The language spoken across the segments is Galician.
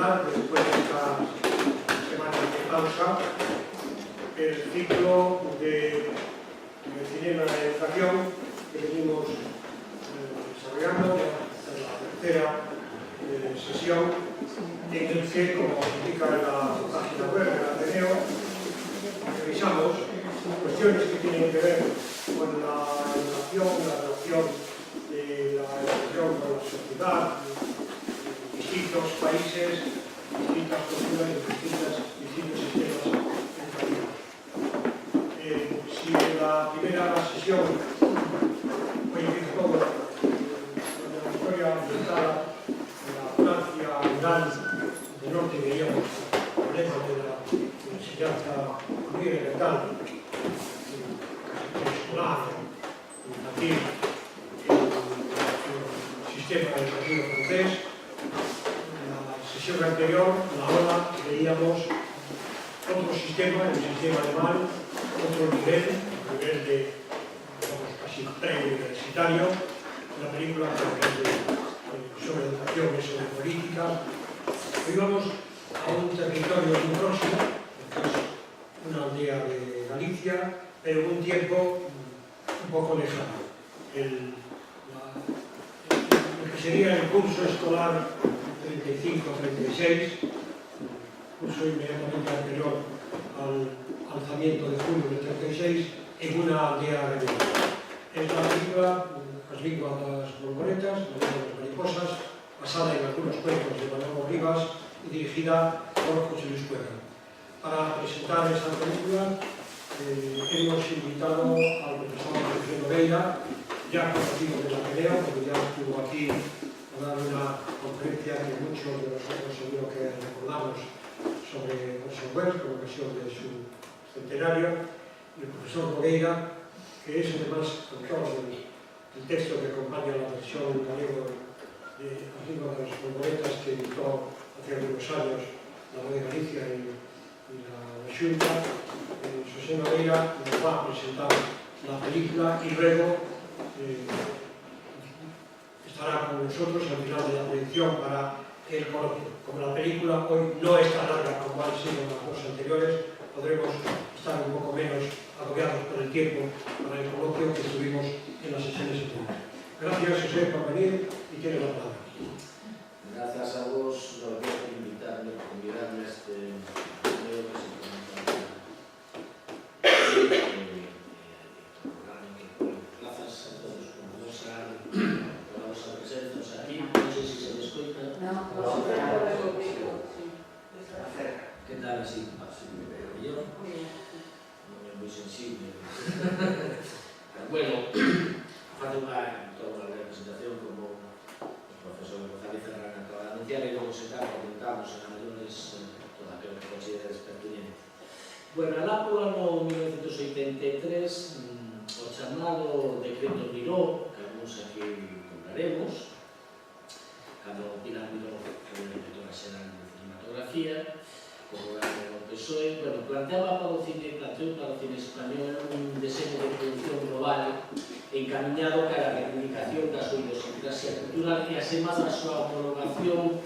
retomar, después de estas semanas de pausa, el ciclo de cinema y educación que venimos desarrollando, en la tercera sesión, en el que, como indica la página web del Ateneo, revisamos cuestiones que tienen que ver con la educación, la relación de la educación con la sociedad, distintos países, distintas culturas y distintos sistemas educativos. Si en la primera sesión hoy empiezo todo con la historia ambientada en la Francia rural del norte, veíamos problemas de la enseñanza universal, escolar, infantil, el sistema educativo francés. En la sesión anterior, la hora, veíamos otro sistema, el sistema alemán, otro nivel de, digamos, casi preuniversitario, una película sobre educación y sobre política. Hoy vamos a un territorio muy próximo, que es una aldea de Galicia, pero en un tiempo un poco lejano. Lo que sería el curso escolar 35-36, curso inmediatamente anterior al alzamiento de julio del 36, en una aldea rebelde. Es la película As linguas das borboletas, las lenguas das mariposas, basada en algunos cuentos de Manolo Rivas y dirigida por José Luis Cueva. Para presentar esta película hemos invitado al profesor José Nogueira, ya conocido de la Ateneo, porque ya estuvo aquí a dar una conferencia que muchos de nosotros seguro que recordamos sobre Orson Welles con ocasión de su centenario, y el profesor Nogueira, que es además autor del texto que acompaña la versión galego de As linguas das borboletas que editó hace algunos años la Voz de Galicia y la Xunta. José Nogueira nos va a presentar la película y luego estará con nosotros al final de la proyección para el coloquio. Como la película hoy no es tan larga como han sido las dos anteriores, podremos estar un poco menos agobiados por el tiempo para el coloquio que tuvimos en las sesiones anteriores. Gracias, José, por venir y tiene la palabra. Gracias a vos, Roberto, por invitarme a este video que se presenta. Gracias a todos por la vuestra presencia aquí. No sé si se me escucha. ¿Qué tal así? Así me veo yo. Muy sensible. Bueno, hace toda una breve presentación como el profesor González Ferran acaba de anunciar y luego se comentamos en mayores todo aquello que consideres pertinente. Bueno, alá polo ano 1983, o chamado decreto Miró, que algúns aquí compraremos, cando Pilar Miró foi a directora xeral de cinematografía, o goberno do PSOE, bueno, planteou para o cine español un deseño de producción global encaminado cara a reivindicación da súa idiosincrasia cultural e asemás da súa homologación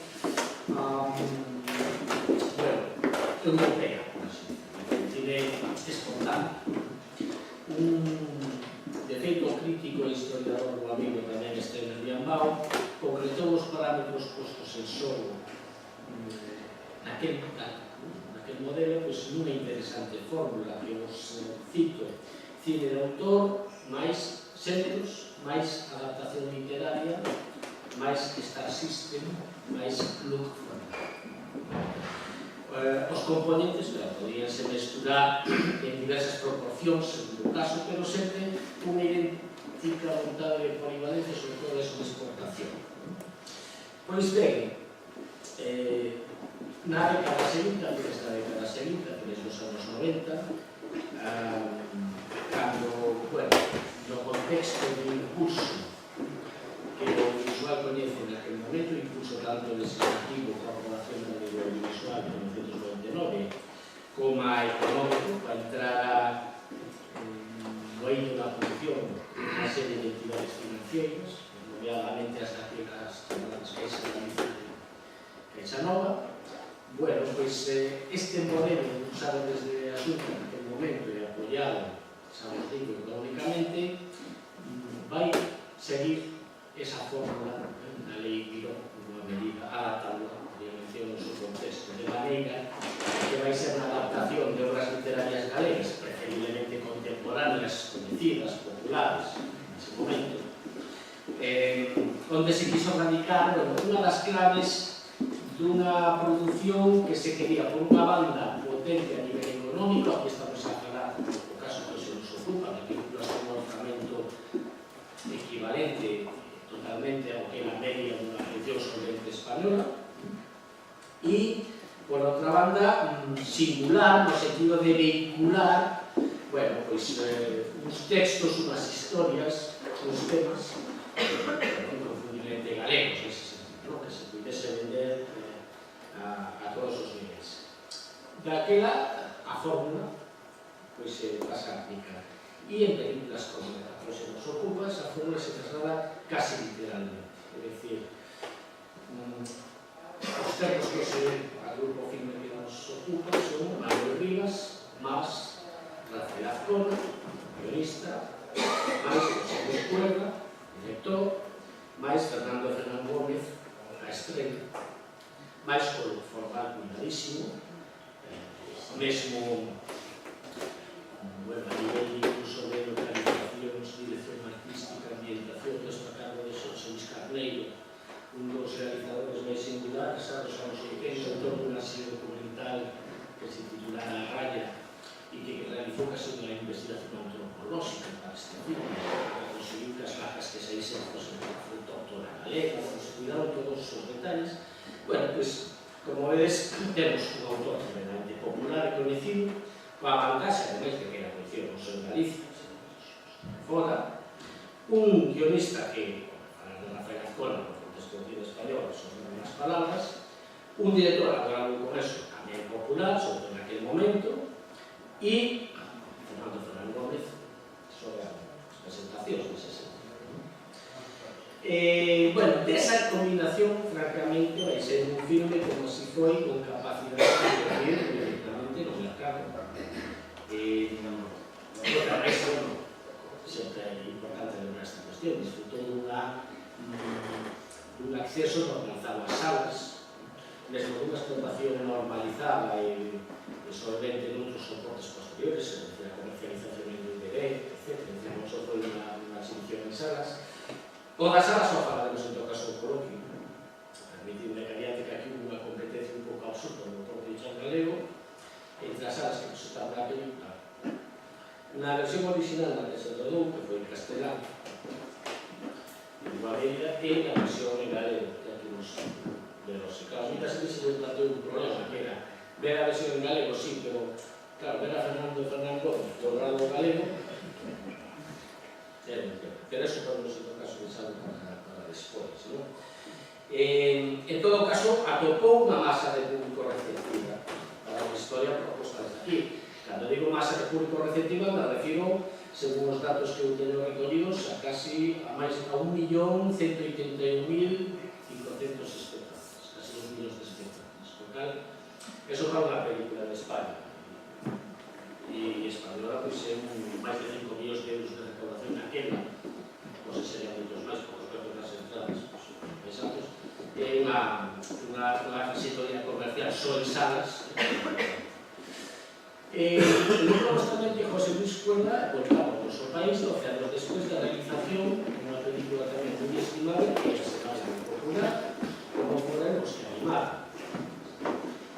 europea, un cine espontáneo. Un defeito crítico e historiador do amigo tamén Esteban Biambao concretou os parámetros postos en xogo naquel modelo, pois nunha interesante fórmula que os cito: cine de autor, máis centros, máis adaptación literaria, máis Star System, máis look front. Os componentes podíanse mesturar en diversas proporcións, segundo o caso, pero sempre unha idéntica vontade de polivalencia, sobre todo eso de exportación. Pois ben, na década seguinte, nesta década seguinte, desde os anos 90, cando, bueno, no contexto de impulso que o audiovisual coñece naquele momento, impulso tanto legislativo coa aprobación da Lei do Audiovisual de 1999, como a económico, para entrar no eido da producción unha serie de entidades financeiras, nomeadamente as caixas da Caixa Nova, Bueno, pois este modelo usado desde a Xunta en aquel momento e apoiado, xa vos digo, económicamente, vai seguir esa fórmula na lei Miró, unha medida adaptando a mención no seu contexto, de maneira que vai ser unha adaptación de obras literarias galegas, preferiblemente contemporáneas, conhecidas, populares, nese momento, onde se quiso radicar unha das claves dunha produción que se quería, por unha banda, potente a nivel económico. Aquí estamos a falar, o caso que se nos ocupa, de películas con un orzamento equivalente totalmente ao que é a media dunha producción solvente española, e, por outra banda, singular, no sentido de vehicular, bueno, pois, uns textos, unhas historias, uns temas, inconfundiblemente galegos, nese sentido, que se pudese vender a todos os niveis. Daquela, a fórmula pois se pasa a aplicar. E en películas como a que se nos ocupa, esa fórmula se traslada casi literalmente. É dicir, os textos que se al grupo filme que nos ocupa son Manuel Rivas, más Rafael Azcona, guionista, máis José Luis Cuerda, director, máis Fernando Fernández Gómez, a estrella, máis con formal cuidadísimo, mesmo, bueno, a nivel incluso de localizacións, dirección artística, ambientación, todo a cargo de Xosé Luis Carneiro, un dos realizadores máis singulares aos anos 80, en torno a unha serie documental que se titulara A Raya e que realizou casi unha investigación antropolóxica para este filme, para conseguir que as vacas que saísen fosen unha fruta autóctona galega, se cuidaron todos os detalles. Bueno, pois, como vedes, temos un autor tremendamente popular e coñecido, coa vantaxe, ademais de que era coñecido non só en Galicia, fora, un guionista que, para de Rafael Azcona, por contexto de español, son as palabras, un director, agora con eso, tamén popular, sobre todo en aquel momento, e Fernando Fernández Gómez sobre as presentacións nese sentido. Bueno, desa combinación, francamente, vai ser un filme como si foi con capacidade de vivir directamente no mercado. Porque a resto, sempre é importante lembrar esta cuestión, disfrutou dun acceso normalizado ás salas, mesmo dunha explotación normalizada e solvente noutros soportes posteriores, es decir, a comercialización en DVD, etc. Non só foi unha exhibición en salas. O das salas só falaremos en todo caso por aquí. Permitidme que adiante que aquí hubo unha competencia un pouco absurda no propio Chan Galego entre as salas que presentaban a película. Na versión original da que se rodou, que foi en castelán, en Guadeira, e na versión en galego, que aquí nos veros. E claro, muitas veces se planteou un problema, que era ver a versión en galego, sí, pero claro, ver a Fernando Gómez dobrado en galego, pero eso podemos en todo caso pensar para despois, non? En todo caso, atopou unha masa de público receptiva para a historia proposta desde aquí. Cando digo masa de público receptiva, me refiro, según os datos que eu teño recollidos, a casi a máis de 1.181.500 espectadores, casi 2 millóns de espectadores. Por tal, eso para unha película de España. E española, pois, é máis de 5 millóns de euros de recaudación naquela, non se serían moitos máis, por respecto das entradas, máis altos. É unha trayectoria comercial só en salas. Logo, bastante, José Luis Cuerda voltaba ao noso país 12 anos despois da realización unha película tamén moi estimada, que se chama moi popular, como Podemos que animar.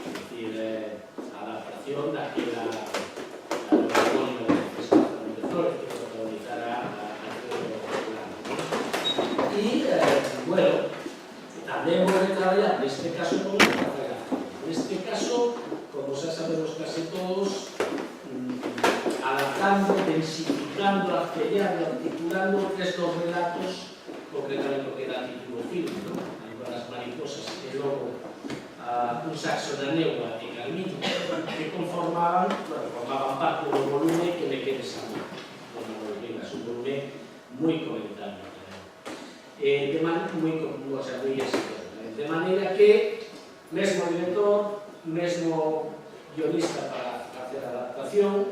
É dicir, a adaptación daquela anónima de Festival de Flores que protagonizará a Alfredo Blanco. E, bueno, tamén vou traballar neste caso con Rafael Azcona. Neste caso, como xa sabemos casi todos, adaptando, densificando, artellando, articulando estes relatos, concretamente o que dá título filme, as mariposas e logo un saxo da Neua e Carmín, que formaban parte do volume que me quedes a mí, un volume moi comentario, moi exitoso, de maneira que mesmo o director mesmo guionista para facer a adaptación,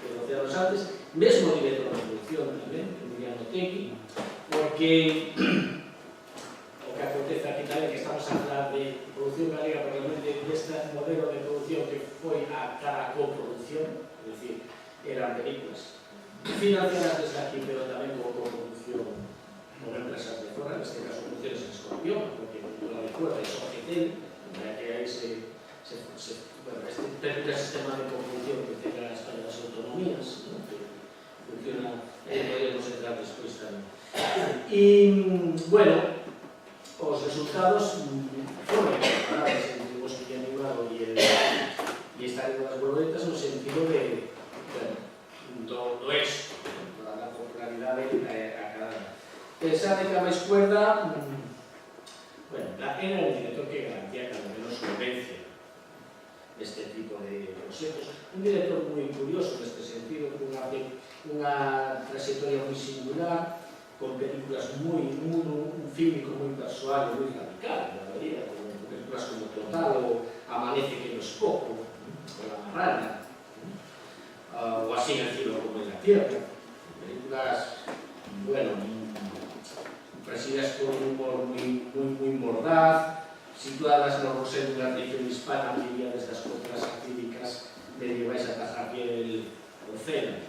que decíamos antes, mesmo director de producción tamén, Emiliano Tegui, porque o que acontece aquí tamén, que estamos a falar de producción galega, pero realmente deste modelo de producción que foi a cara a coproducción, é dicir, eran películas financiadas desde aquí, pero tamén como coproducción con empresas de fora, neste caso Producciones Escorpión, porque la de fuera es Ogetel, que aí bueno, este terrible sistema de coproducción que tenga España das autonomías, ¿no? Que funciona, podríamos entrar despois tamén. E, bueno, os resultados foron comparables entre o Bosque Animado e esta Lengua das Borboletas no sentido de, bueno, do éxito, da popularidade acadada. Pensar que a máis cuerda, bueno, era el director que garantía que al menos solvencia este tipo de proxectos. Un director moi curioso neste sentido, unha trayectoria moi singular, con películas un fílmico moi persoal e moi radical, na maioría, con películas como Total ou Amanece que no es poco, o La Marrana, ou Así en el cielo como en la tierra, películas, bueno, presididas por un humor moi mordaz, situadas no rosel dunha tradición hispana que vía desde as contas actílicas medievais ata Javier Ocena,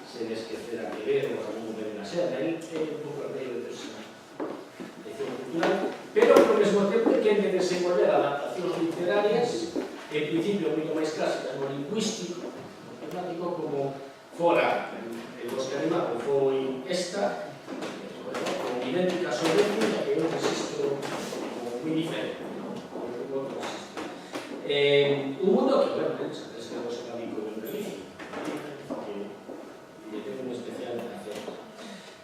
sen esquecer a Quevedo, a Ramón Gómez de la Serra, aí é un pouco el medio de esa tradición cultural, pero ao mesmo tempo que en de desenvolver adaptacións literarias, en principio moito máis clásicas no lingüístico, no temático, como fora el Bosque Animado, foi esta, con idéntica solvencia, que é un registro moi diferente, un mundo que, bueno, sabes que vos radico en Galicia, que ten un especial afecto.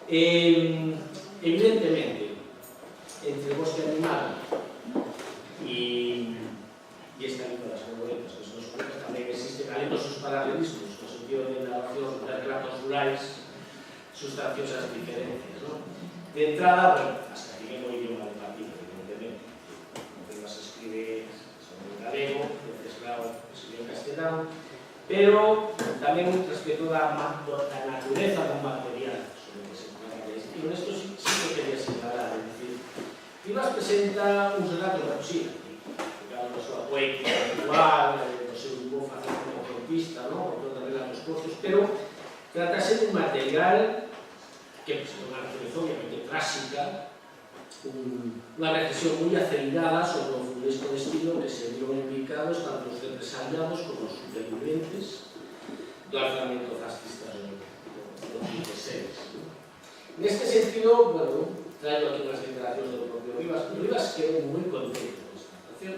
Evidentemente, entre el Bosque Animado e esta Lengua das Borboletas, que son os cuentos, tamén existen, além dos sus paralelismos, no sentido de narración de relatos rurais, sustanciosas diferencias, ¿no? De entrada, bueno, hasta aquí vemos o idioma de partido, evidentemente. Porque se escribe sobre el galego, entonces, claro, escribe en castellano, pero tamén respecto da natureza do material sobre que se trata. E con esto sí que quería señalar, es decir, Rivas presenta uns relatos da poesía, que hablan da súa poética habitual, do seu humor fácil como frontista, ¿no? Con todos os relatos cortos, pero tratase dun material que é unha reflexión obviamente clásica, unha reflexión moi acelerada sobre o funesco destino que se vieron implicados tanto os represaliados como os supervivientes do alzamiento fascista do 26. Neste sentido, bueno, traigo aquí unhas declaracións do propio Rivas. Rivas quedou moi contento desta actuación,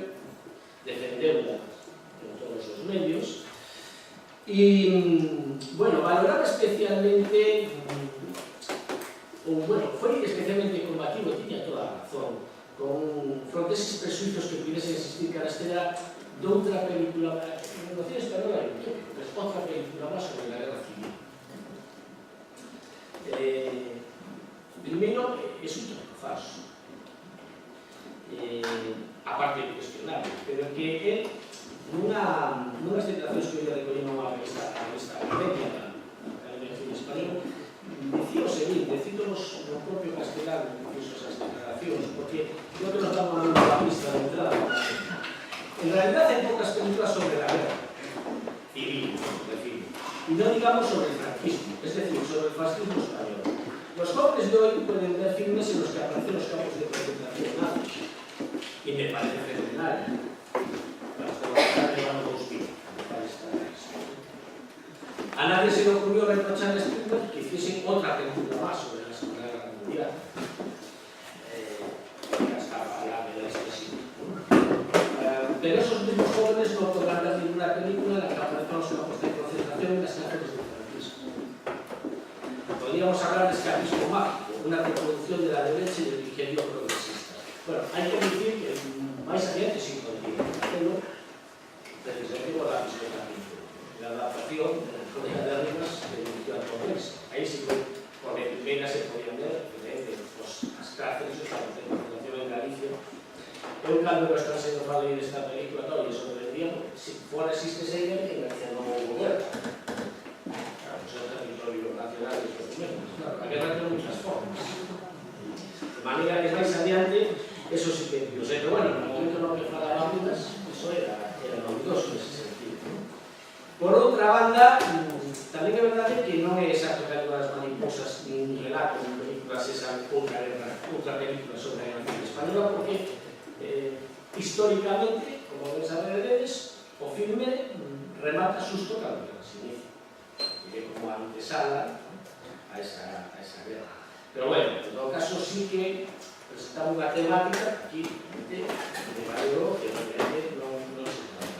defendeula en todos os medios e, bueno, valoraba especialmente foi especialmente combativo, tiña toda a razón, con fronteses presuizos que pudiesen existir que era doutra película, en noción española hai un tópico, que é outra película máis sobre a guerra civil. Primeiro, é un tópico falso, aparte de cuestionable, pero que é nunhas declaracións que eu recollí nunha revista académica, a Academia de Cine Español, dicía o seguinte, cítonos no propio Castelano, que fixo esas declaracións, porque creo que nos damos unha pista de entrada. En realidad hai poucas películas sobre la guerra civil, y no digamos sobre el franquismo, es decir, sobre el fascismo español. Los jóvenes de hoy pueden ver filmes en los que aparecen los campos de concentración nazis, y me parece fenomenal. A nadie se le ocurrió reprochar a Spielberg que hiciesen otra película más sobre la Segunda Guerra Mundial. Pero esos mismos jóvenes no podrán ver ninguna película en la que aparezcan los campos de concentración y las cárceles del franquismo. Podríamos hablar de escapismo mágico, una reproducción de la derecha y del ingenio progresista. Bueno, hay que decir que más allá que sin continuar, pero precisamente por la la adaptación de la crónica de Rivas que dirigió al Congreso. Ahí sí que por la primera se podían ver las cárceles, los campos de concentración en Galicia. É un cambio que está sendo falado desta película, claro, e sobre existe esa idea de que Galicia non houve guerra. Claro, o seu territorio nacional e os documentos. Claro, a guerra ten muchas formas. De maneira que máis adiante, eso sí que eu sei, pero bueno, no momento no que falaba Budas, eso era novedoso nese sentido. Por outra banda, tamén é verdade que non é exacto que hai unhas mariposas, nin un relato, nin películas, esa outra película sobre a guerra española, porque históricamente, como ben sabedes, o filme remata xusto cando que se inicia. E é como a antesala a esa guerra. Pero bueno, en todo caso sí que presentamos unha temática aquí de valor que realmente non se trata.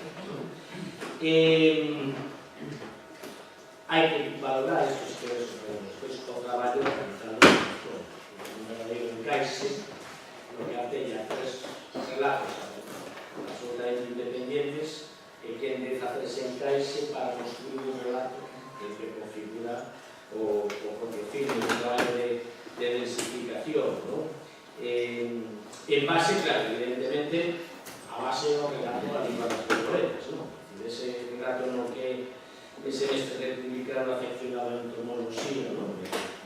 Hai que valorar estos que despois o traballo realizado un verdadeiro encaixe no que atella tres relatos absolutamente independientes e que han de facerse encaixe para construir un relato que configura o propio filme, un traballo de densificación, ¿no? En base, claro, evidentemente, a base do relato a lingua das polvoretas, ¿no? Ese relato no que ese mestre republicano afeccionado a entomoloxía, ¿no?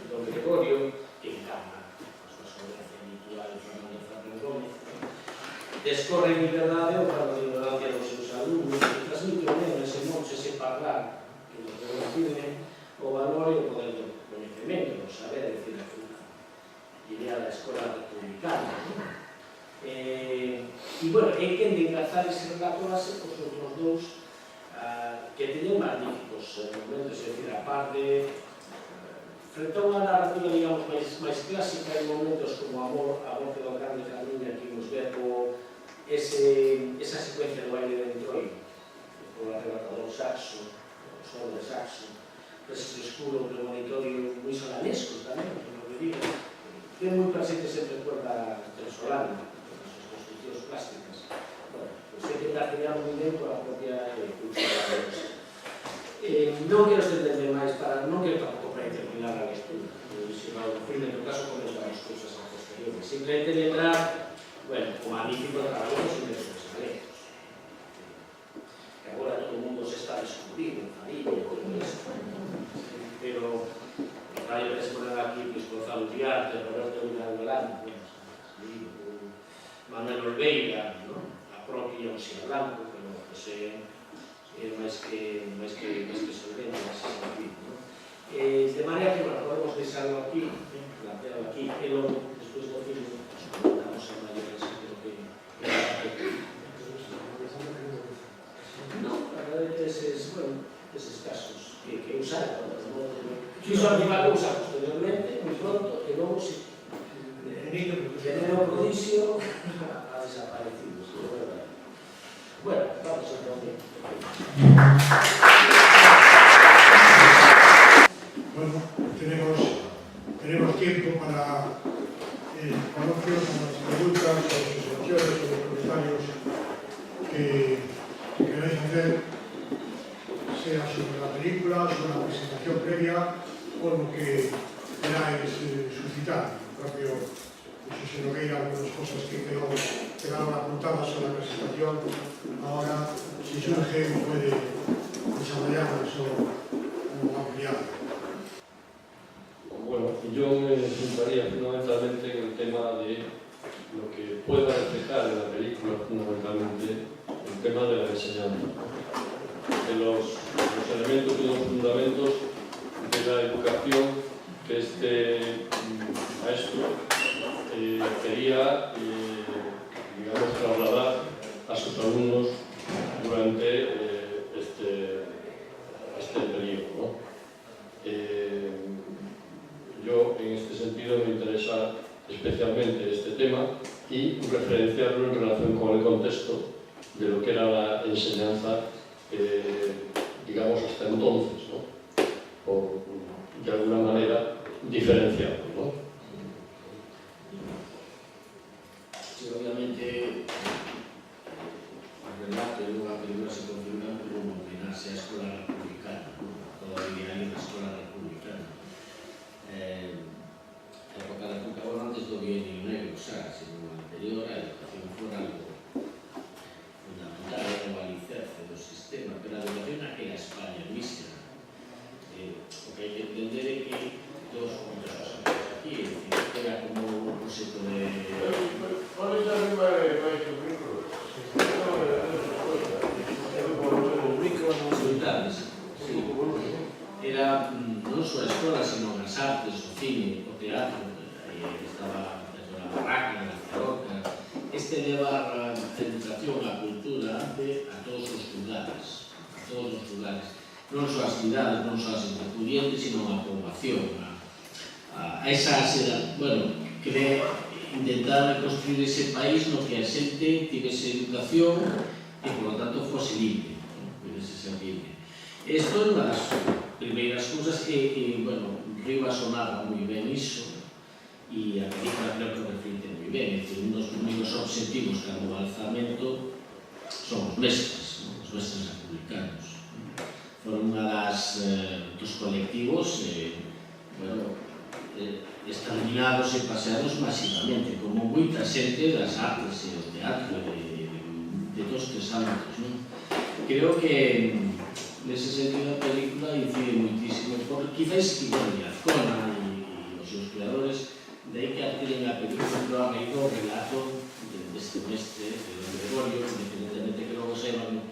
Don Gregorio, que encarna a súa soberanía habitual Fernández Fernández Gómez, descorre en liberdade o grado de ignorancia dos seus alumnos e transmite ese modo, ese parlar que nos define o valor e o poder do conhecimento, do saber, é dicir, a idea da escola republicana. E, bueno, é que de encajar ese relato base os outros dous que teñen magníficos momentos, é dicir, a parte frente a unha narrativa, digamos, máis clásica, hai momentos como a morte do grande Carmiña, que nos ve esa secuencia do baile de Entroido, o arrebatador saxo, o sol de saxo, ese escuro premonitorio moi solanesco tamén, como que digo, ten moi presente sempre cuerda Solano, as súas construccións plásticas. Bueno, pois hai que cartear moi ben coa propia cultura. Non quero estenderme máis non quero tampouco para terminar a lectura, no filme, no caso, comentar as cousas a posteriores. Simplemente lembrar, bueno, o magnífico traballo dos inmensos galegos, que agora todo o mundo se está descubrindo, Fariña e todo isto, pero vai a exponer aquí Gonzalo Diarte, Roberto Villalgalán, Manuel Olveira, a propia Oxía Blanco, que é máis que solvente nesse sentido. De maneira que, bueno, podemos deixarlo aquí, planteado aquí, e logo, despois do filme, comentamos a maiores que non, a verdade é eses casos que usaron, fixo a mesma cousa posteriormente, moi pronto, e logo Veneno Prodigio ha desaparecido, sí, é verdade. Bueno, vamos a ver. Bueno, tenemos tiempo para coloquios, las preguntas, las observaciones o los comentarios que queráis hacer, sea sobre la película, sobre la presentación previa o lo que queráis suscitar. El propio José Nogueira, algunas cosas que quedaron apuntadas en la presentación, ahora, si surge, puede desarrollarlas o ampliar. Bueno, yo me centraría fundamentalmente en el tema de lo que pueda reflejar en la película, fundamentalmente el tema de la enseñanza, de los elementos y los fundamentos de la educación que este maestro quería, digamos, trasladar a sus alumnos durante este periodo, ¿no? Yo, en este sentido, me interesa especialmente este tema y referenciarlo en relación con el contexto de lo que era la enseñanza, digamos, hasta entonces, ¿no? Por, de alguna manera, diferenciarlo, ¿no? Sí, obviamente, el relato y luego la película se configuran como inclinarse a escuela republicana, ¿no? Todavía hay una escuela republicana. A época da época, bueno, antes do bienio negro, xa, sino anterior, a educación fora algo fundamental, era o alicerce do sistema, pero cine, o teatro, aí estaba na Barraca, na Zarroca, levar a educación, a cultura a todos os lugares, non só as cidades, non só as intercluyentes, sino a poboación, a esa, bueno, intentar construir ese país no que a xente tivese educación e, por lo tanto, fose libre, pudese ser libre. Isto é unha das primeiras cousas e, bueno, Rivas sonaba moi ben iso e a película creo que reflite moi ben, é dicir, un dos primeiros objetivos que do alzamento son os mestres republicanos. Foron unha dos colectivos, bueno, exterminados e paseados masivamente, como moita xente das artes e o teatro de todos estes ámbitos, non? Creo que nese sentido a película incide moitísimo, porque quizás igual de Azcona e os seus creadores, de aí que adquiren a película pero han ido o relato deste mestre, de Don Gregorio, independentemente que logo saiban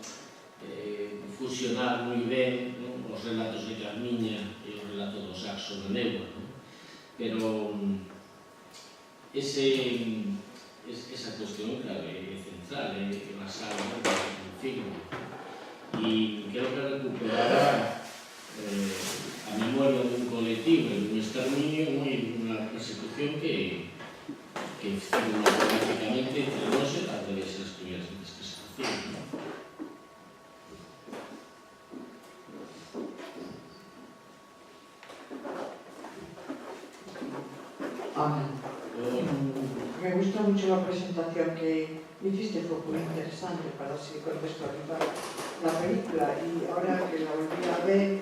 fusionar moi ben os relatos de Carmiña e o relato do Saxo de Neua, pero esa cuestión, claro, é central, é basada no filme. E creo que recuperar a memoria dun colectivo e dun exterminio e unha persecución que prácticamente entre nós era de ser as primeiras veces que se facían. Me gustó mucho la presentación que hiciste, fue muy interesante para así contextualizar la película y ahora que la volví a ver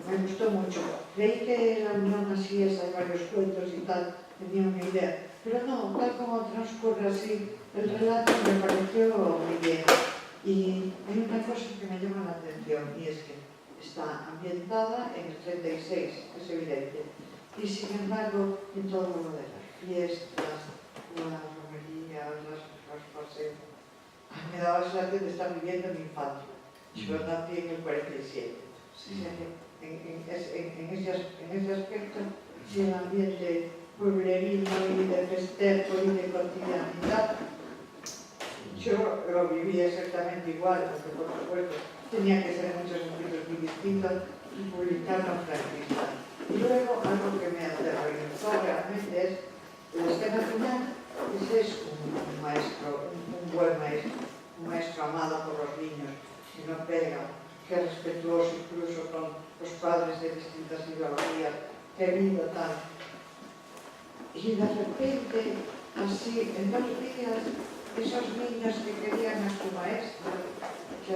me gustó mucho. Creí que la unión así es, hay varios cuentos y tal, tenía una idea, pero no, tal como transcurre así el relato me pareció muy bien. Y hay una cosa que me llama la atención y es que está ambientada en el 36, es evidente. Y sin embargo, en todo lo de las fiestas, las romerías, los paseos, me daba la sensación de estar viviendo mi infancia. Yo nací en el 47. Sí. O sea que en ese aspecto, si el ambiente pueblerino y de festejo y de cotidianidad, yo lo viví exactamente igual, porque por supuesto tenía que ser en muchos sentidos muy distintos y publicarlo franquista. Y luego, algo que me aterrorizó realmente es la escena final, ese es un maestro, un buen maestro, un maestro amado por los niños, que no pega, que es respetuoso incluso con los padres de distintas ideologías, querido tal. Y de repente, así, en 2 días, esos niños que querían a su maestro, que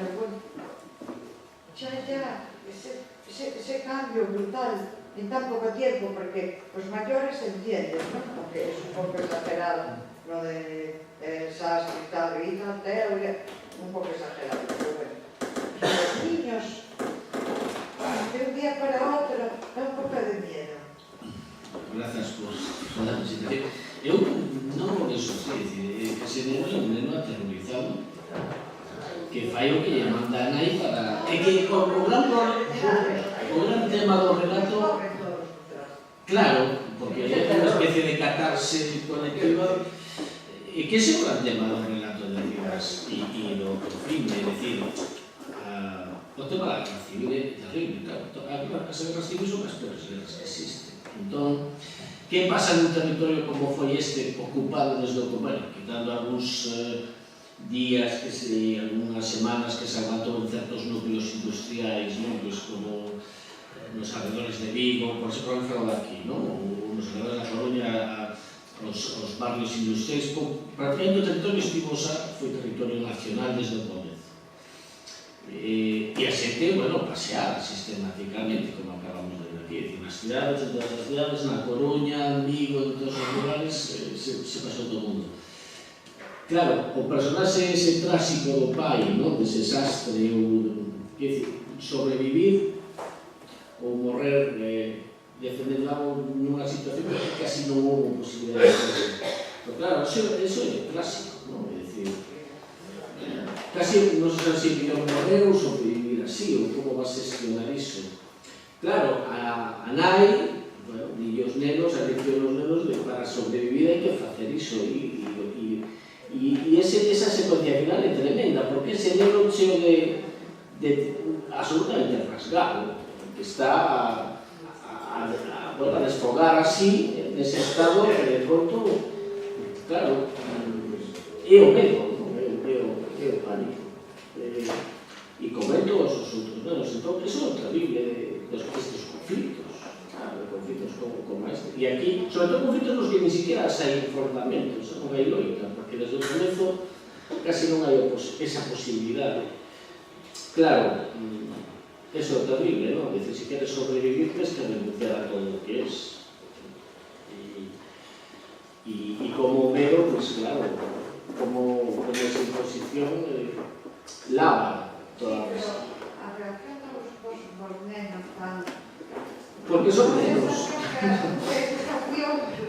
ese cambio brutal en tan poco tiempo, porque los mayores entienden, ¿no? Aunque es un poco exagerado lo de Sastre y tal, y tal, un poco exagerado, pero bueno. Los niños, de un día para otro, da un poco de miedo. Gracias por la presentación. Eu non o vexo así, que se neno é un neno aterrorizado, que fai o que lle manda a nai para... É que o gran tema do relato, claro, porque é unha especie de catarse colectiva, e que ese é o gran tema do relato de Rivas e do filme, é dicir, o tema da guerra civil é terrible, claro, as guerras civiles son as peores guerras que existen. Entón, que pasa nun territorio como foi este, ocupado desde o comercio, quitando algúns días, algunhas semanas que se aguantou en certos núcleos industriais, núcleos como nos arredores de Vigo, por exemplo, en Ferrol aquí, ou nos arredores da Coruña, os barrios industriais, prácticamente o territorio estivosa foi territorio nacional desde o comezo. E a xente, bueno, paseaba sistemáticamente, como acabamos de ver aquí, nas cidades, en todas as cidades, na Coruña, en Vigo, en todos os lugares, se pasou todo o mundo. Claro, o personaxe ese tráxico do pai, dese Sastre, sobrevivir ou morrer defendendo algo nunha situación que casi non houve posibilidade de fazer. Pero claro, eso é clásico, é dicir, casi non sei se viviu morrer ou sobrevivir así, ou como vas a gestionar iso. Claro, a nai, e os nenos, a lección dos nenos de para sobrevivir hai que facer iso e esa secuencia final é tremenda porque ese neno cheo de absolutamente rasgado que está a desfogar así nese estado que de pronto claro é o medo é o pánico e comento os outros nenos entón iso é o terrible destes conflitos de conflitos como este. E aquí, sobre todo conflitos nos que ni siquiera hai enfrontamentos, non hai loita, porque desde o comezo casi non hai esa posibilidade. Claro, eso é terrible, non? Dice, se queres sobrevivir, tens que renunciar a todo o que es. E como medo, pues claro, como esa imposición lava toda a resta. A reacción dos nenos tan... Porque son menos.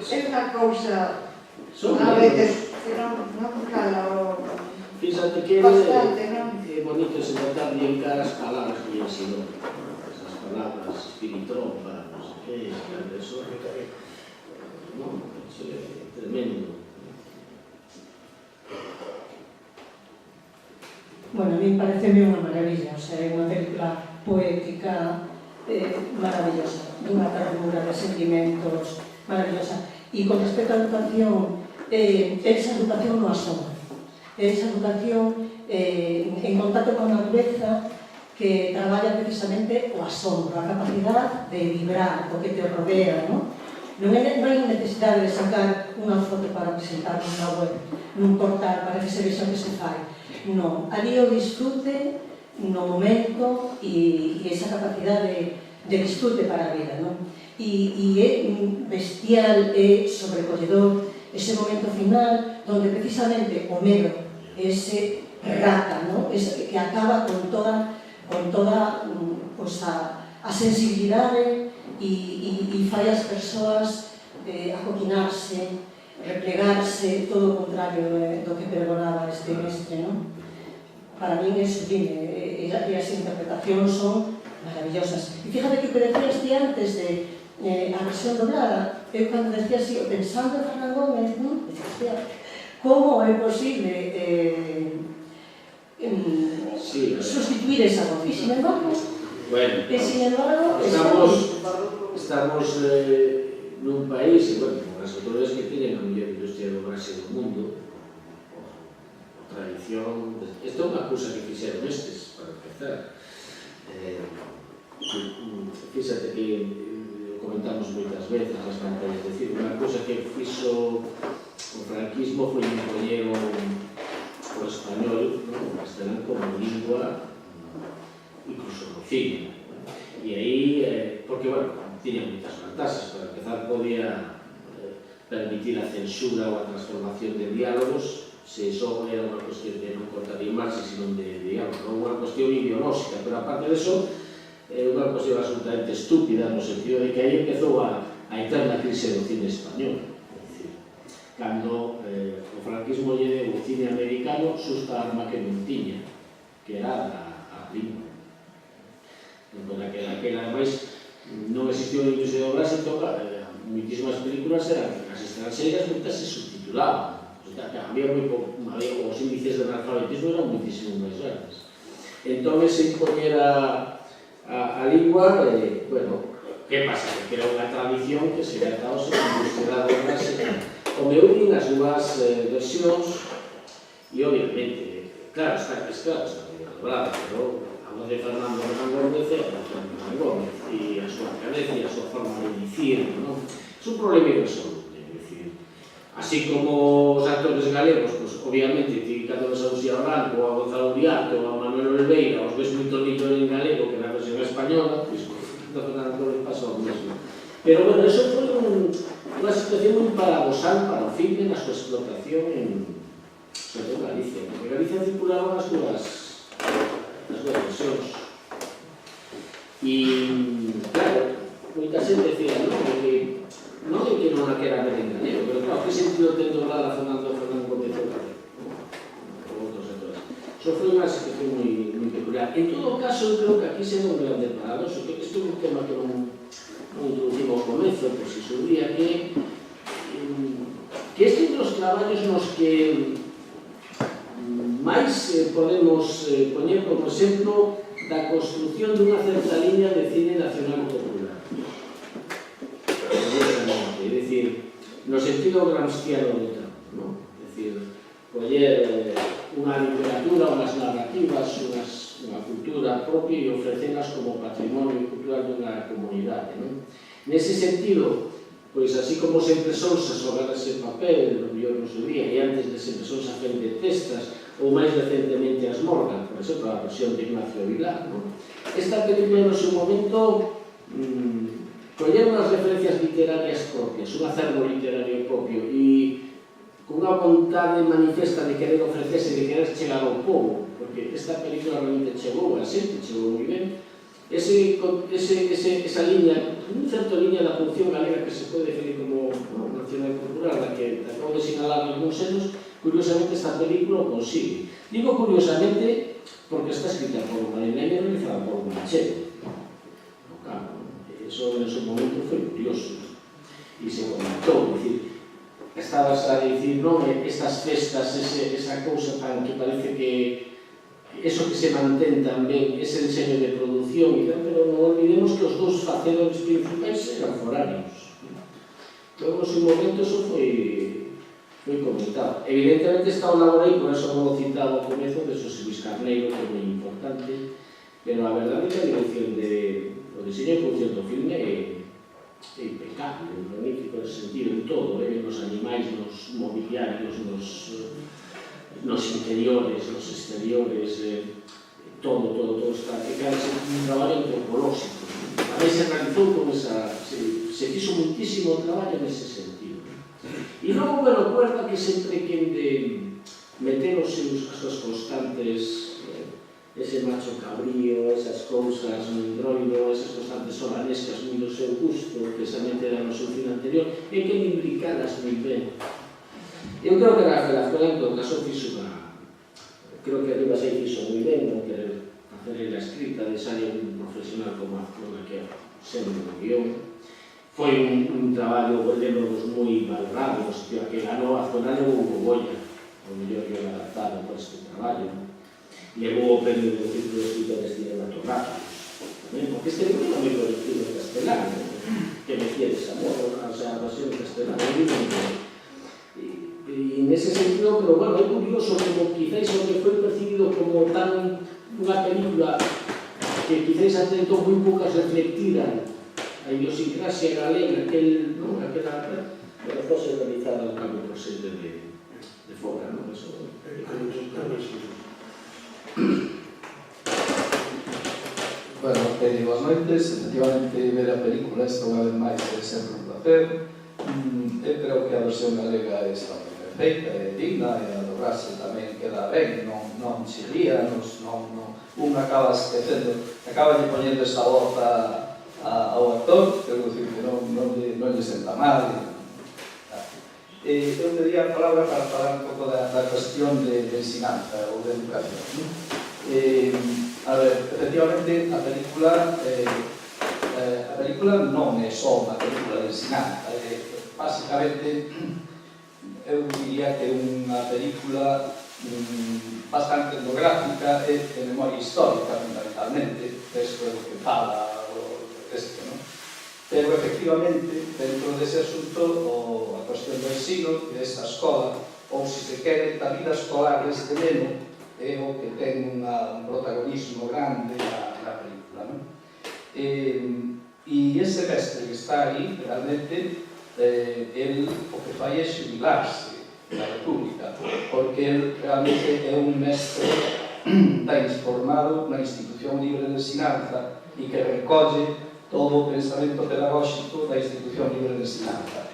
É unha cousa a veces que non cala Fíxate que bastante, non? é bonito se notar bien caras palabras que lle ensinou. Esas palabras, espiritrompa, non sei que, eso non, eso é tremendo. Bueno, a mí pareceme unha maravilla, o sea, é unha película poética maravillosa, dunha ternura de sentimentos maravillosa. E con respecto á educación, esa educación no asombro, esa educación en contacto con a natureza que traballa precisamente o asombro, a capacidade de vibrar o que te rodea, non? Non hai necesidade de sacar unha foto para presentar nunha web, nun portal para que se vexa que se fai. Non, ali o disfrute no momento e esa capacidade de disfrute para a vida, non? E é bestial, é sobrecolledor ese momento final onde precisamente o medo, ese rata, non? Ese que acaba con toda pues, a sensibilidade e fai as persoas acoquinarse, replegarse, todo o contrario do que pregonaba este mestre, non? Para min é sublime, e as interpretacións son maravillosas. E fíjate que o que decías ti antes de a versión doblada, eu cando decía así, pensando en Fernán Gómez, non? Decía, como é posible sustituir esa voz? E, sin embargo, estamos nun país, e, bueno, con as autoridades que tienen a mellor industria do Brasil do mundo, tradición... Isto é unha cousa que fixeron estes, para empezar. Fíxate que comentamos moitas veces as pantallas, é dicir, unha cousa que fixo o franquismo foi impoñer o español, o castelán como lingua, incluso no cine. E aí, porque, bueno, tiña moitas vantaxes. Para empezar, podía permitir a censura ou a transformación de diálogos, se iso era unha cuestión de non contar de imaxes, sino de diálogos, non unha cuestión ideolóxica, pero aparte de eso, é unha cuestión absolutamente estúpida, no sentido de que aí empezou a eterna crise do cine español. É dicir, cando o franquismo lle deu o cine americano, xusta arma que non tiña, que era a lingua. Entón, aquela, ademais, non existió a industria do Brasil, entón, muitísimas películas eran as estranxeiras, moitas se subtitulaban. Había moi pouco, os índices de analfabetismo eran muitísimo máis grandes. Entón, ese impoñer a lingua, bueno, que pasa? Que era unha tradición que se había estado sobre a industria do Brasil. O meu vin as dúas versións e, obviamente, claro, está moi doblada, pero a voz de Fernando Gómez é a Fernando Gómez e a súa cabeza e a súa forma de dicir, non? É un problema irresoluble, é dicir, así como os actores galegos, pues, obviamente, ti cando ves a Lucía Blanco, ou a Gonzalo Uriarte, ou a Manuel Oliveira, os ves moito en galego que na versión española, pois, Fernando Gómez pasou o mesmo. Pero, bueno, eso foi unha situación moi paradosal para o filme na súa explotación sobre todo en Galicia, porque Galicia circularon as dúas versións. E, claro, moita xente decía, non é que non a quera ver en galego, pero claro, que sentido ten doblar a Fernando Gómez ou outros actores? Só foi unha situación moi peculiar. En todo caso, eu creo que aquí se é un grande paradoxo, que isto é un tema que non non introducimos ao comezo, pois se subía que este dos traballos nos que máis podemos poñer como exemplo da construción dunha certa liña de cine nacional popular. É dicir, no sentido gramsciano do termo, non? É dicir, coller unha literatura, unhas narrativas, unha cultura propia e ofrecelas como patrimonio cultural dunha comunidade, non? Nese sentido, pois así como os impresores a xogar ese papel, no mellor no seu día, e antes des impresores a fer de testas, ou máis recentemente as Morgan, por exemplo, a versión de Ignacio Vilar, non? Esta película no seu momento coller unhas referencias literarias propias, un acervo literario propio e con unha vontade manifesta de querer ofrecerse, de querer chegar ao povo, porque esta película realmente chegou, a xente chegou moi ben, esa liña, un certo liña da función galega que se pode definir como nacional cultural, da que acabo de sinalar algúns anos, curiosamente esta película o consigue. Digo curiosamente porque está escrita por Marina e realizada por Manchego. No campo. Eso en su momento foi curioso. E se comentou, dicir, estabas a dicir, non, estas festas, esa cousa tan que parece que eso que se mantén tamén, ese diseño de produción e tal, pero non olvidemos que os dous facedores principais eran foráneos. Logo, no seu momento, eso foi comentado. Evidentemente está o laborei, por eso non o citaba ao comezo, de Xosé Luis Carneiro, que é moi importante, pero a verdade é que a dirección o diseño e función do filme é impecable, magnífico en sentido, en todo, nos animais, nos mobiliarios, nos interiores, nos exteriores, todo está, que cada un traballo antropolóxico. Tamén se realizou con esa, se fixo muitísimo traballo nese sentido. E logo, bueno, cuerda que sempre quen de meter as súas constantes, ese macho cabrío, esas cousas no indroido, esas constantes solanescas moi do seu gusto, precisamente era no seu fin anterior, e que implicadas moi ben. Eu creo que Rafael Azcona, en todo caso, creo que arriba se fixo moi ben, non querer facer a escrita de salir un profesional como Azcona, que sempre no guión. Foi un traballo, lembro-nos, moi valorado, no sitio a que ganou Azcona levou o Goya, o mellor guión adaptado por este traballo. Levou o premio do Círculo de Escritores Cinematográficos, porque este libro non me corresponde en castelano, que me quieres amor, o sea, a versión en castelano, e nese sentido, pero bueno, é curioso como quizáis o que foi percibido como tan unha película que quizáis atento moi poucas reflectiran a idiosincrasia galega, aquela fose realizada ao cambio presente de fora, non? Eso Bueno, boas noites, efectivamente ver a película esta unha vez máis é sempre un placer. Eu creo que a versión galega está moi perfecta, é digna, e a do Brasil tamén queda ben, non chilía, un acaba esquecendo, acaba de poñendo esta voz ao actor, quero dicir que non lle senta mal. Eu tería a palabra para falar un pouco da cuestión de ensinanza ou de educación. A ver, efectivamente, a película non é só unha película de ensinanza, basicamente eu diría que é unha película bastante etnográfica e de memoria histórica, fundamentalmente, isto é o que fala o texto, non? Pero, efectivamente, dentro dese asunto, a cuestión do ensino, desta escola, ou, se se quere, da vida escolar deste neno, é o que ten un protagonismo grande na película, non? E ese mestre que está aí, realmente, el o que fai é xubilarse da República, porque el realmente é un mestre transformado na institución libre de ensinanza e que recolle todo o pensamento pedagóxico da institución libre de ensinanza.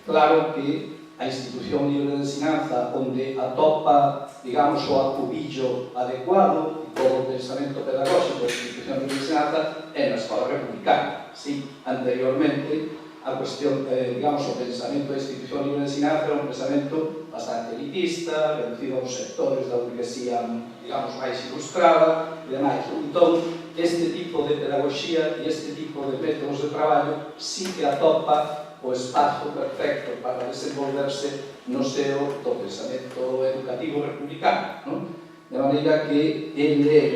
Claro que a institución libre de ensinanza onde atopa, digamos, o acubillo adecuado e todo o pensamento pedagóxico da institución libre de ensinanza é na escola republicana. Sí, anteriormente, a cuestión, digamos, o pensamento da institución libre de ensinanza era un pensamento bastante elitista, reducido aos sectores da burguesía, digamos, máis ilustrada e demais. Entón, este tipo de pedagogía e este tipo de métodos de traballo sí que atopa o espazo perfecto para desenvolverse no seo do pensamento educativo republicano, non? De maneira que ele é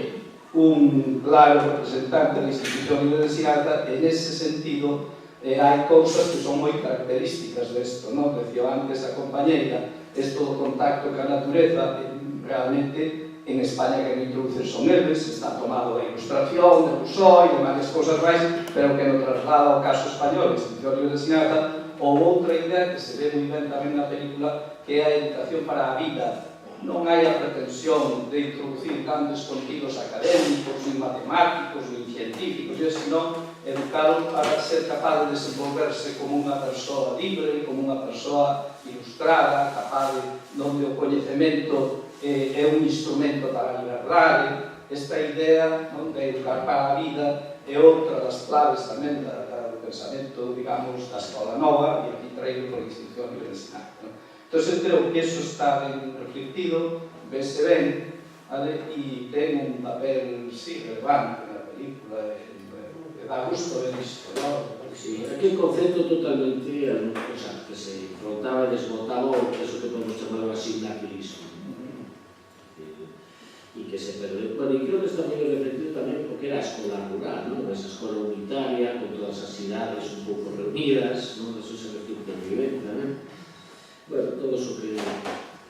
un claro representante da institución libre de ensinanza e nese sentido hai cousas que son moi características desto, non? Decía antes a compañeira, isto do contacto ca natureza, realmente en España que introducir son eles, está tomado da ilustración, de Rousseau e de máis cousas máis, pero que no traslada ao caso español, institución libre de ensinanza, ou outra idea que se ve moi ben tamén na película, que é a educación para a vida. Non hai a pretensión de introducir grandes contidos académicos, ni matemáticos, ni científicos, sino educado para ser capaz de desenvolverse como unha persoa libre, como unha persoa ilustrada, capaz de donde o coñecemento é un instrumento para a liberdade. Esta idea de educar para a vida é outra das claves tamén do pensamento, digamos, da escola nova, e aquí traído por a institución libre de ensinanza. Entón, eu creo que iso está ben reflectido, vese ben, e ten un papel, sí, relevante na película, e dá gusto ver isto, non? Sí, aquí o concepto totalmente, o sea, que se enfrontaba e desbotaba o que podemos chamar o asimilacionismo. E que se perdeu. Bueno, e creo que está moi reflectido tamén porque era a escola rural, non? Esa escola unitaria, con todas as cidades un pouco reunidas, non? Eso se reflecte moi ben tamén. Bueno, todo iso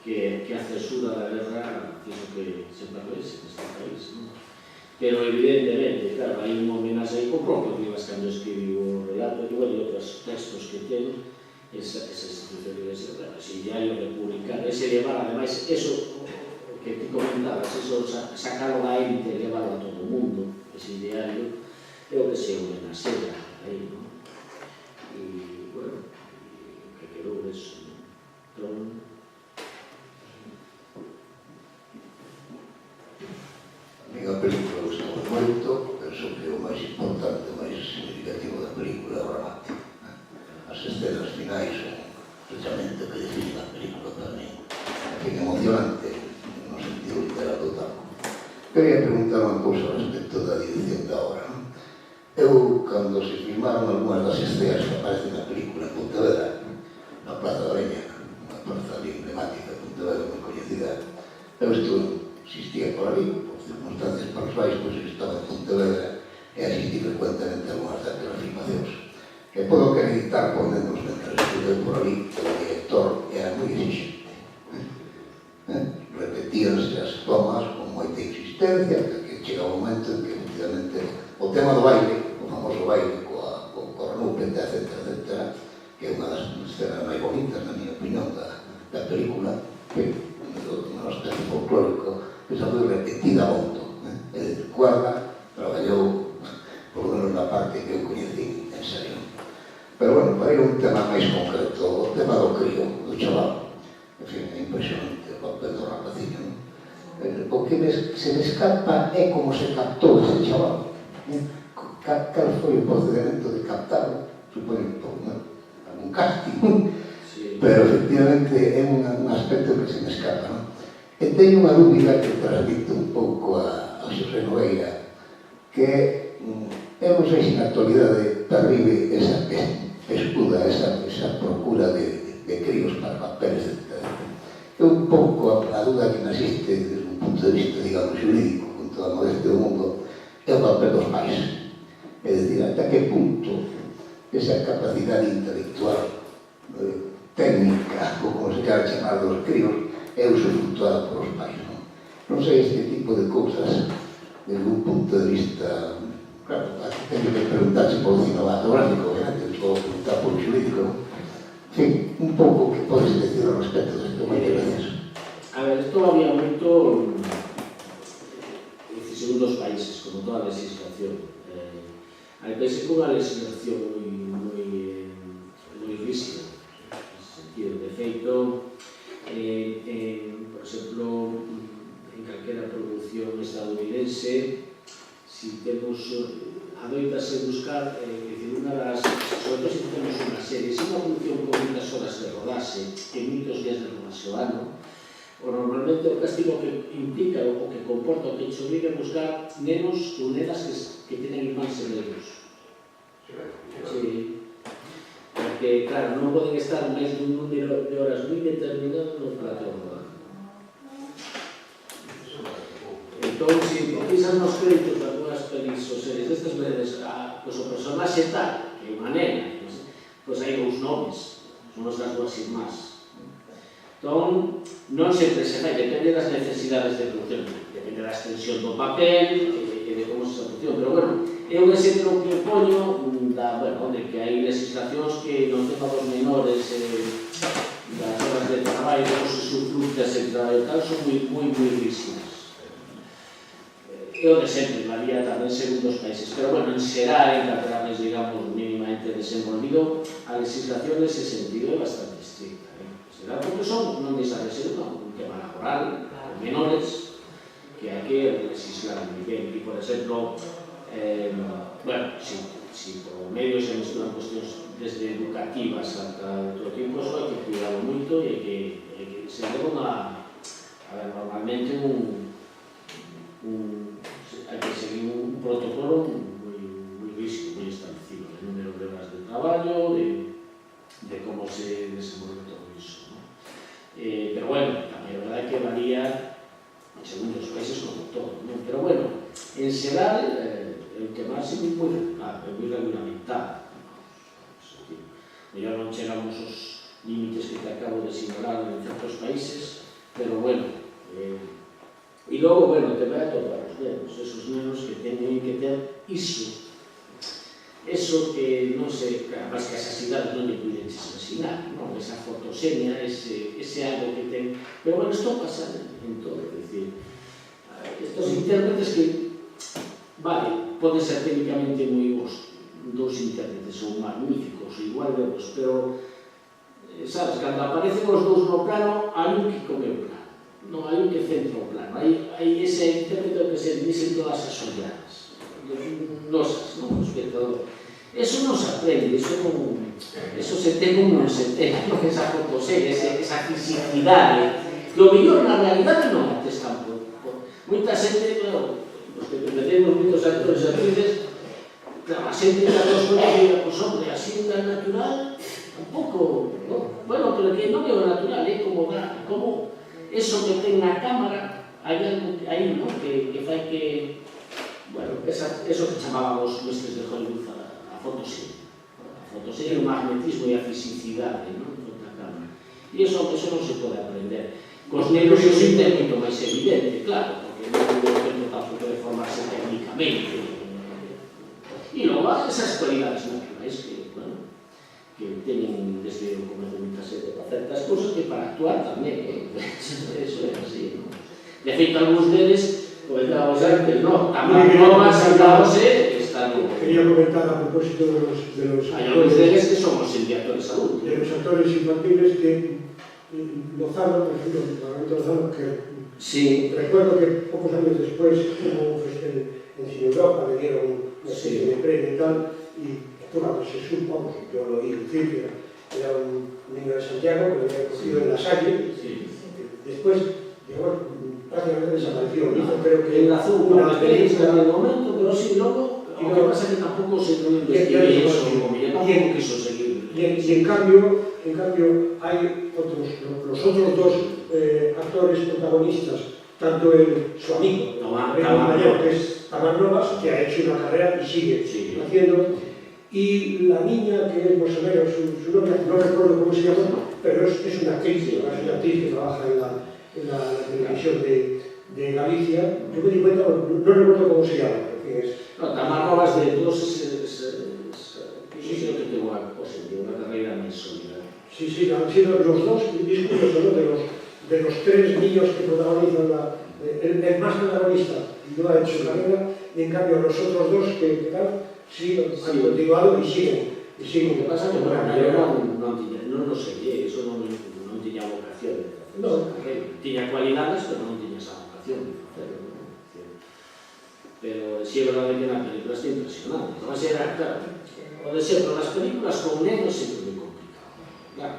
que a censura da guerra fixo que se perdese neste país, non? Pero evidentemente, claro, hai un homenaxe aí con propio Rivas cando escribiu o relato e outros textos que ten esa institución de iglesia, ese diario republicano, ese llevar, ademais, eso que ti comentabas, eso sacarlo da élite e levarlo a todo o mundo, ese diario, é o que se homenaxea aí, non? E, bueno, que quedou eso, non? Entón, a minha película gustaba moito, penso que o máis importante, o máis significativo da película é o remate. As escenas finais son precisamente o que define a película para mí. En fin, emocionante, no sentido literal total. Quería preguntar unha cousa respecto da dirección da obra. Eu, cando se filmaron algunhas das escenas que aparecen na película en Pontevedra, na Plaza da Oreña, unha plaza ali emblemática de Pontevedra moi coñecida, eu existía por ali, por circunstancias persoais, pois eu estaba en Pontevedra e asistí frecuentemente a algunhas daquelas filmacións. E podo acreditar, por menos, mentre estuve por ali, que o director era moi exigente. Repetíanse as tomas con moita insistencia, que chega un momento en que, efectivamente, o tema do baile, o famoso baile coa cornúpeta, etc., que é unha das escenas máis bonitas, na miña opinión, da película, que no aspecto folclórico, que xa foi repetida moito. É dicir, Cuerda traballou, por lo menos na parte que eu coñecí, en serio. Pero, bueno, para ir a un tema máis concreto, o tema do crío, do chaval. En fin, é impresionante o papel do rapaciño, non? O que se me escapa é como se captou ese chaval. Cal foi o procedimento de captarlo? Supoño por algún casting, pero efectivamente é un aspecto que se me escapa, non? E teño unha dúbida que transmito un pouco a Xosé Nogueira, que eu non sei se na actualidade pervive esa escuda, esa procura de críos para papeles, etc. É un pouco a dúda que me existe desde un punto de vista, digamos, jurídico, con toda a modestia do mundo, é o papel dos pais. É dicir, ata que punto esa capacidade intelectual, técnica, ou como se quera chamar dos críos, é usufructuada por os pais, non? Non sei este tipo de cousas, desde un punto de vista, claro, teño que preguntarse por cinematográfico, obviamente, podo preguntar por jurídico, non? En fin, un pouco que podes decir ao respecto desto. Moitas gracias. a ver, isto había moito según dos países, como toda a legislación. Hai países con unha legislación moi rígida, nesse sentido. De feito, por exemplo, en calquera producción estadounidense, si temos adoitase buscar, unha das, sobre todo se temos unha serie, se unha producción con muitas horas de rodaxe e muitos días de rodaxe ao ano, normalmente o castigo que implica o que comporta o que te obriga a buscar nenos ou nenas que tienen irmáns severos. Sí. Porque, claro, non poden estar máis dun número de horas moi determinado no prato de rodaje. Entón, se pisas nos créditos de algunas pelis ou series destas veces, pois o personaxe tal, que é unha nena, pois hai dous nomes, son os das dúas irmás. Entón, non sempre se fai, depende das necesidades de producción, depende da extensión do papel e de como se produción, pero bueno, é un exemplo que poño de que hai legislacións que non tema dos menores das horas de traballo, dos usufructas e traballo tal, son moi rígidas. É o de sempre, varía tamén segundo os países, pero bueno, en xeral, en catalanes, digamos, mínimamente desenvolvido, a legislación nese sentido é bastante estricta. Será porque son, non deixa de ser un tema laboral, con menores, que hai que legislar moi ben. E, por exemplo, bueno, si por medio se mesturan cuestións desde educativas ata todo tipo, eso hai que cuidado moito e hai que se debe a ver, normalmente hai que seguir un protocolo moi rígido, moi establecido, de número de horas de traballo, de como se desenvolve todo iso. Pero bueno, tamén a verdade que varía según os países como todo, non? Pero bueno, en xeral, o que máis é moi regulamentado. Mellor non chegamos aos límites que te acabo de sinalar en certos países, pero bueno, e logo, bueno, te vai a topar os nenos, esos nenos que teñen que ter iso que non sei, máis que esas idades non lle puideches imaginar, non? Esa fotosenia, ese algo que ten, pero bueno, isto pasa en todo, é dicir, estos intérpretes que, vale, poden ser técnicamente moi bons, dous intérpretes son magníficos, igual de bons, pero, sabes, cando aparecen os dous no plano, hai un que come o plano, non hai un que centra o plano, hai ese intérprete que se divise en todas as olladas, nosas, non? O espectador. Eso non se aprende, eso se ten ou non se ten, esa fotoserie, esa fisicidade, que o mellor na realidade non atestan por moita xente, claro, os que metemos moitos actores e actrices, claro, a xente que a nos coñece, pois hombre, así tan natural, tampouco, bueno, pero que non é o natural, é como eso que ten na cámara, hai algo aí, non? Que fai que, bueno, eso que chamábamos mestres de Hollywood a fotoserie. A fotoserie, o magnetismo e a fisicidade, non? Da cámara. E eso non se pode aprender. Cos negros é moito máis evidente, claro, porque non é tempo tampouco de formarse técnicamente. E logo esas cualidades naturais que, bueno, que teñen desde o comezo de muita xente para certas cousas que para actuar tamén, eso é así, non? De feito, algúns deles, comentábamos antes, non? Tamén novas, andábose, están... Quería comentar a propósito de los hai algúns deles que son os directores adultos. De los actores infantiles que Lozano, por ejemplo, Lozano, que sí. Recuerdo que pocos años después hubo un festival en Cine Europa, le dieron una serie de premio y tal, y bueno, se supo, yo lo oí decir, que era un niño de Santiago que lo había cogido en la Salle, después llegó, prácticamente desapareció, hizo creo que en razón, una experiencia en el momento, pero sí, luego, lo que pasa es que tampoco se lo investigué eso, como ya tampoco quiso seguir. Y en cambio hay los otros dos actores protagonistas, tanto su amigo, que es Tamar Novas, que ha hecho una carrera y sigue haciendo, y la niña que es más o menos su novia, no recuerdo cómo se llama, pero es una actriz que trabaja en la televisión de Galicia. Yo me di cuenta, no recuerdo cómo se llama, pero es... Tamar Novas de todos creo que tengo una carrera muy sólida. Sí, han sido los dos, y es curioso, ¿no? De los tres niños que protagonizan el más protagonista no ha hecho carrera, y en cambio los otros dos que sí han continuado y siguen. Lo que pasa es que no lo seguí, eso no tenía vocación de hacer esa carrera. Tenía cualidades, pero no tenía esa vocación de hacerlo. Pero sí es verdad que la película está impresionante. Además era, claro, O de sempre, nas películas con nenos sempre moi complicado. Claro.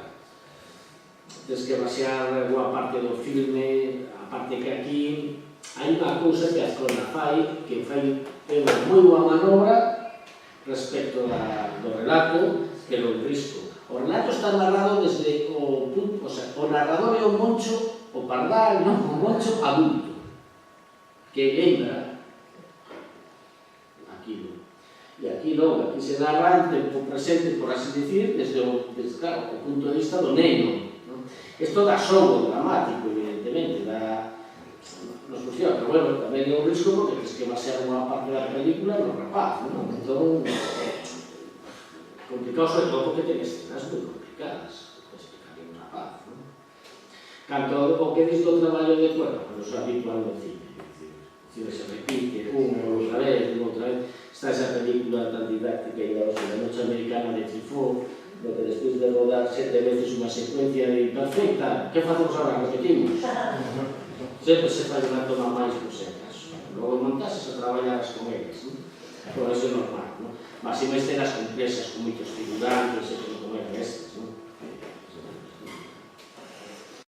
Tens que basear boa parte do filme, a parte que aquí hai unha cousa que a Azcona fai, que fai unha moi boa manobra respecto do relato que lo risco. O relato está narrado desde o punto, o sea, o narrador é o moncho, o pardal, non, o moncho adulto, que lembra aquilo. E aquí non, aquí se narra en tempo presente, por así decir, desde claro, o punto de vista do neno. Isto dá xogo dramático, evidentemente, nos funciona, pero bueno, tamén é un risco porque tens que basear unha parte da película no rapaz, non? Entón, complicado sobre todo porque ten escenas moi complicadas, que explicar un rapaz, non? Canto o que dis do traballo de cuerpo, cando se habitual no cine, o cine se repite outra vez, está esa película tan didáctica e da Noche Americana de Truffaut, lo que despois de rodar 7 veces unha secuencia de perfecta, que facemos agora? Repetimos. Sempre se fai unha toma máis por se acaso. Logo montases a traballar con eles, non? Por eso é normal, non? Mas se máis escenas complexas con moitos figurantes, e como eran estes, non?